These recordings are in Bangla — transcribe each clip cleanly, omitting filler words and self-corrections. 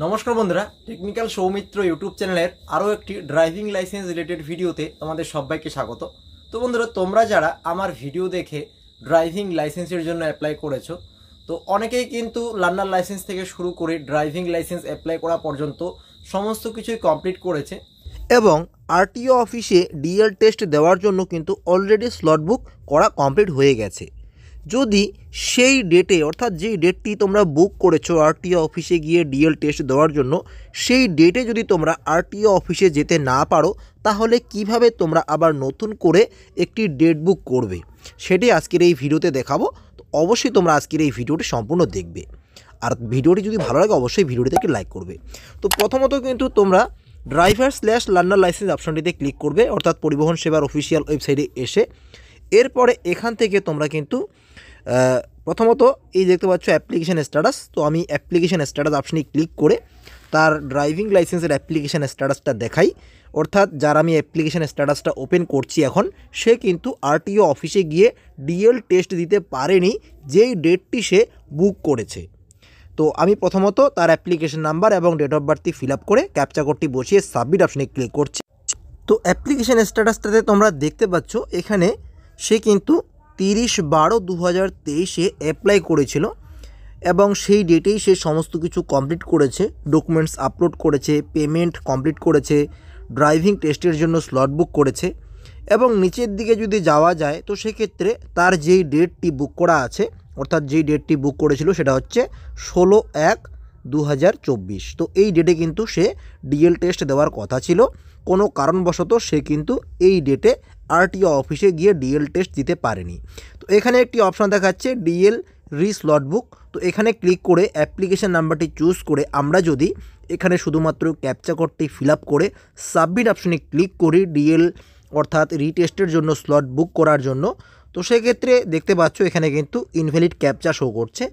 নমস্কার বন্ধুরা, টেকনিক্যাল সৌমিত্র ইউটিউব চ্যানেলের আরও একটি ড্রাইভিং লাইসেন্স রিলেটেড ভিডিওতে তোমাদের সবাইকে স্বাগত। তো বন্ধুরা, তোমরা যারা আমার ভিডিও দেখে ড্রাইভিং লাইসেন্সের জন্য অ্যাপ্লাই করেছো, তো অনেকেই কিন্তু লার্নার লাইসেন্স থেকে শুরু করে ড্রাইভিং লাইসেন্স অ্যাপ্লাই করা পর্যন্ত সমস্ত কিছুই কমপ্লিট করেছে এবং আরটিও অফিসে ডিএল টেস্ট দেওয়ার জন্য কিন্তু অলরেডি স্লট বুক করা কমপ্লিট হয়ে গেছে। যদি সেই ডেটে অর্থাৎ যেই ডেটটি তোমরা বুক করেছো আরটিও অফিসে গিয়ে ডিএল টেস্ট দেওয়ার জন্য, সেই ডেটে যদি তোমরা আরটিও অফিসে যেতে না পারো, তাহলে কিভাবে তোমরা আবার নতুন করে একটি ডেট বুক করবে সেটি আজকের এই ভিডিওতে দেখাবো। তো অবশ্যই তোমরা আজকের এই ভিডিওটি সম্পূর্ণ দেখবে, আর ভিডিওটি যদি ভালো লাগে অবশ্যই ভিডিওটিতে একটি লাইক করবে। তো প্রথমত কিন্তু তোমরা ড্রাইভার/লার্নার লাইসেন্স অপশনটিতে ক্লিক করবে, অর্থাৎ পরিবহন সেবার অফিসিয়াল ওয়েবসাইটে এসে। এরপরে এখান থেকে তোমরা কিন্তু প্রথমত এই দেখতে পাচ্ছ অ্যাপ্লিকেশান স্ট্যাটাস। তো আমি অ্যাপ্লিকেশান স্ট্যাটাস অপশনে ক্লিক করে তার ড্রাইভিং লাইসেন্সের অ্যাপ্লিকেশান স্ট্যাটাসটা দেখাই। অর্থাৎ যার আমি অ্যাপ্লিকেশান স্ট্যাটাসটা ওপেন করছি এখন, সে কিন্তু আরটিও অফিসে গিয়ে ডিএল টেস্ট দিতে পারেনি যেই ডেটটি সে বুক করেছে। তো আমি প্রথমত তার অ্যাপ্লিকেশন নাম্বার এবং ডেট অফ বার্থটি ফিল আপ করে ক্যাপচা কোডটি বসিয়ে সাবমিট অপশনে ক্লিক করছি। তো অ্যাপ্লিকেশন স্ট্যাটাসটাতে তোমরা দেখতে পাচ্ছ এখানে সে কিন্তু 30/12/2023 অ্যাপ্লাই করেছিল এবং সেই ডেটেই সে সমস্ত কিছু কমপ্লিট করেছে, ডকুমেন্টস আপলোড করেছে, পেমেন্ট কমপ্লিট করেছে, ড্রাইভিং টেস্টের জন্য স্লট বুক করেছে। এবং নিচের দিকে যদি যাওয়া যায় তো সেক্ষেত্রে তার যেই ডেটটি বুক করা আছে, অর্থাৎ যেই ডেটটি বুক করেছিল সেটা হচ্ছে 16/1/2024। তো এই ডেটে কিন্তু সে ডিএল টেস্ট দেওয়ার কথা ছিল, কোনো কারণবশত সে কিন্তু এই ডেটে আরটিও অফিসে গিয়ে ডিএল টেস্ট দিতে পারেনি। তো এখানে একটি অপশান দেখাচ্ছে ডিএল স্লট বুক। তো এখানে ক্লিক করে অ্যাপ্লিকেশান নাম্বারটি চুজ করে আমরা যদি এখানে শুধুমাত্র ক্যাপচা কোডটি ফিল আপ করে সাবমিট অপশনে ক্লিক করি ডিএল অর্থাৎ রিটেস্টের জন্য স্লট বুক করার জন্য, তো সেক্ষেত্রে দেখতে পাচ্ছ এখানে কিন্তু ইনভ্যালিড ক্যাপচা শো করছে।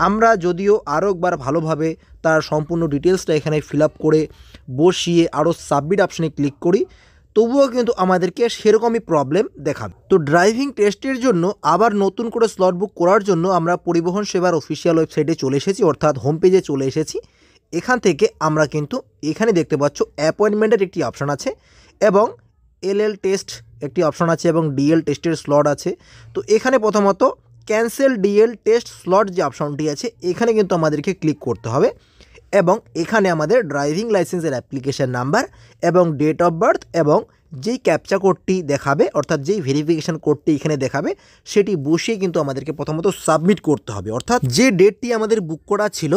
আমরা যদিও আরও একবার ভালোভাবে তার সম্পূর্ণ ডিটেলসটা এখানে ফিল আপ করে বসিয়ে আরও সাবমিট অপশনে ক্লিক করি, তবুও কিন্তু আমাদেরকে সেরকমই প্রবলেম দেখাবে। তো ড্রাইভিং টেস্টের জন্য আবার নতুন করে স্লট বুক করার জন্য আমরা পরিবহন সেবার অফিসিয়াল ওয়েবসাইটে চলে এসেছি, অর্থাৎ হোম পেজে চলে এসেছি। এখান থেকে আমরা কিন্তু এখানে দেখতে পাচ্ছ অ্যাপয়েন্টমেন্টের একটি অপশান আছে এবং এলএল টেস্ট একটি অপশান আছে এবং ডিএল টেস্টের স্লট আছে। তো এখানে প্রথমত ক্যান্সেল ডিএল টেস্ট স্লট যে অপশানটি আছে এখানে কিন্তু আমাদেরকে ক্লিক করতে হবে এবং এখানে আমাদের ড্রাইভিং লাইসেন্সের অ্যাপ্লিকেশান নাম্বার এবং ডেট অফ বার্থ এবং যেই ক্যাপচা কোডটি দেখাবে, অর্থাৎ যেই ভেরিফিকেশান কোডটি এখানে দেখাবে সেটি বসিয়ে কিন্তু আমাদেরকে প্রথমত সাবমিট করতে হবে। অর্থাৎ যে ডেটটি আমাদের বুক করা ছিল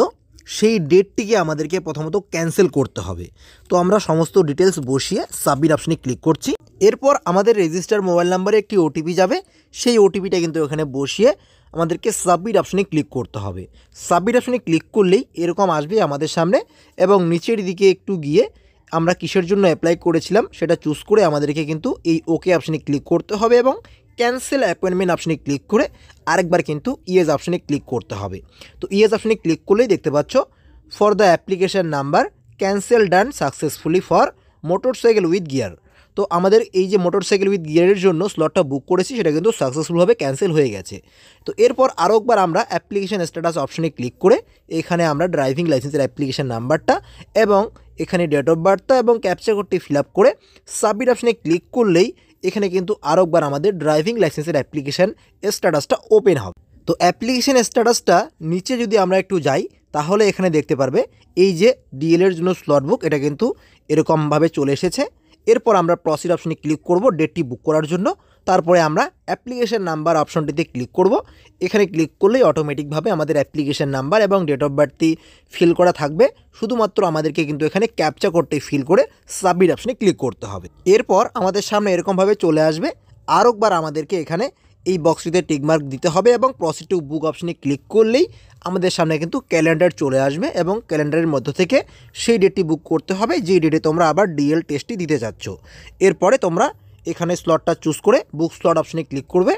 সেই ডেটটিকে আমাদেরকে প্রথমত ক্যান্সেল করতে হবে। তো আমরা সমস্ত ডিটেলস বসিয়ে সাবমিট অপশনে ক্লিক করছি। এরপর আমাদের রেজিস্টার মোবাইল নাম্বারে একটি ওটিপি যাবে, সেই ওটিপিটা কিন্তু এখানে বসিয়ে আমাদেরকে সাবমিট অপশনে ক্লিক করতে হবে। সাবমিট অপশনে ক্লিক করলেই এরকম আসবে আমাদের সামনে এবং নিচের দিকে একটু গিয়ে আমরা কিসের জন্য অ্যাপ্লাই করেছিলাম সেটা চুজ করে আমাদেরকে কিন্তু এই ওকে অপশনে ক্লিক করতে হবে এবং ক্যান্সেল অ্যাপয়েন্টমেন্ট অপশনে ক্লিক করে আরেকবার কিন্তু ইয়েস অপশনে ক্লিক করতে হবে। তো ইয়েস অপশনে ক্লিক করলেই দেখতে পাচ্ছ for the application number cancel done successfully for motorcycle with gear. তো আমাদের এই যে মোটরসাইকেল উইথ গিয়ারের জন্য স্লটটা বুক করেছি সেটা কিন্তু সাকসেসফুলভাবে ক্যান্সেল হয়ে গেছে। তো এরপর আরও একবার আমরা অ্যাপ্লিকেশান স্ট্যাটাস অপশনে ক্লিক করে এখানে আমরা ড্রাইভিং লাইসেন্সের অ্যাপ্লিকেশান নাম্বারটা এবং এখানে ডেট অফ বার্থটা এবং ক্যাপচা কোডটি ফিল আপ করে সাবমিট অপশনে ক্লিক করলেই এখানে কিন্তু আরও একবার আমাদের ড্রাইভিং লাইসেন্সের অ্যাপ্লিকেশান স্ট্যাটাসটা ওপেন হবে। তো অ্যাপ্লিকেশান স্ট্যাটাসটা নিচে যদি আমরা একটু যাই তাহলে এখানে দেখতে পারবে এই যে ডিএলের জন্য স্লট বুক, এটা কিন্তু এরকমভাবে চলে এসেছে। এরপর আমরা প্রসিড অপশনে ক্লিক করব ডেটটি বুক করার জন্য, তারপরে আমরা অ্যাপ্লিকেশান নাম্বার অপশনটিতে ক্লিক করব। এখানে ক্লিক করলেই অটোমেটিকভাবে আমাদের অ্যাপ্লিকেশান নাম্বার এবং ডেট অফ বার্থটি ফিল করা থাকবে, শুধুমাত্র আমাদেরকে কিন্তু এখানে ক্যাপচা কোডটি ফিল করে সাবমিট অপশনে ক্লিক করতে হবে। এরপর আমাদের সামনে এরকমভাবে চলে আসবে, আর একবার আমাদেরকে এখানে এই বক্সটিতে টিকমার্ক দিতে হবে এবং প্রসিড টু বুক অপশনে ক্লিক করলেই আমাদের সামনে কিন্তু ক্যালেন্ডার চলে আসবে এবং ক্যালেন্ডারের মধ্য থেকে সেই ডেটটি বুক করতে হবে যেই ডেটে তোমরা আবার ডিএল টেস্টটি দিতে যাচ্ছ। এরপরে তোমরা এখানে স্লটটা চুজ করে বুক স্লট অপশনে ক্লিক করবে।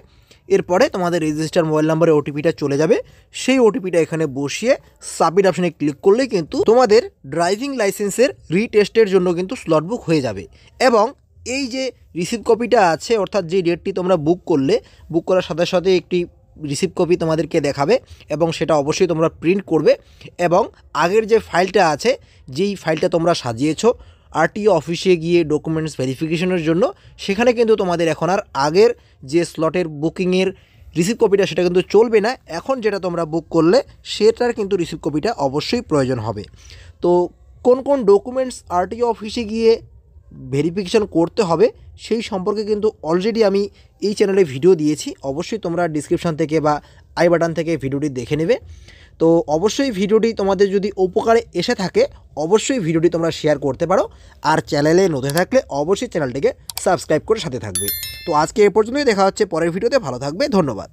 এরপরে তোমাদের রেজিস্টার মোবাইল নাম্বারে ওটিপিটা চলে যাবে, সেই ওটিপিটা এখানে বসিয়ে সাবমিট অপশনে ক্লিক করলেই কিন্তু তোমাদের ড্রাইভিং লাইসেন্সের রিটেস্টের জন্য কিন্তু স্লট বুক হয়ে যাবে। এবং এই যে রিসিভ কপিটা আছে, অর্থাৎ যে ডেটটি তোমরা বুক করলে, বুক করার সাথে সাথে একটি রিসিভ কপি তোমাদেরকে দেখাবে এবং সেটা অবশ্যই তোমরা প্রিন্ট করবে এবং আগের যে ফাইলটা আছে, যেই ফাইলটা তোমরা সাজিয়েছো আরটিও অফিসে গিয়ে ডকুমেন্টস ভেরিফিকেশনের জন্য, সেখানে কিন্তু তোমাদের এখন আর আগের যে স্লটের বুকিংয়ের রিসিভ কপিটা সেটা কিন্তু চলবে না। এখন যেটা তোমরা বুক করলে সেটার কিন্তু রিসিভ কপিটা অবশ্যই প্রয়োজন হবে। তো কোন কোন ডকুমেন্টস আরটিও অফিসে গিয়ে ভেরিফিকেশন করতে হবে সেই সম্পর্কে কিন্তু অলরেডি আমি এই চ্যানেলে ভিডিও দিয়েছি, অবশ্যই তোমরা ডিসক্রিপশান থেকে বা আই বাটন থেকে ভিডিওটি দেখে নেবে। তো অবশ্যই ভিডিওটি তোমাদের যদি উপকারে এসে থাকে অবশ্যই ভিডিওটি তোমরা শেয়ার করতে পারো, আর চ্যানেলে নতুন থাকলে অবশ্যই চ্যানেলটিকে সাবস্ক্রাইব করে সাথে থাকবে। তো আজকে এ পর্যন্তই, দেখা হচ্ছে পরের ভিডিওতে। ভালো থাকবে, ধন্যবাদ।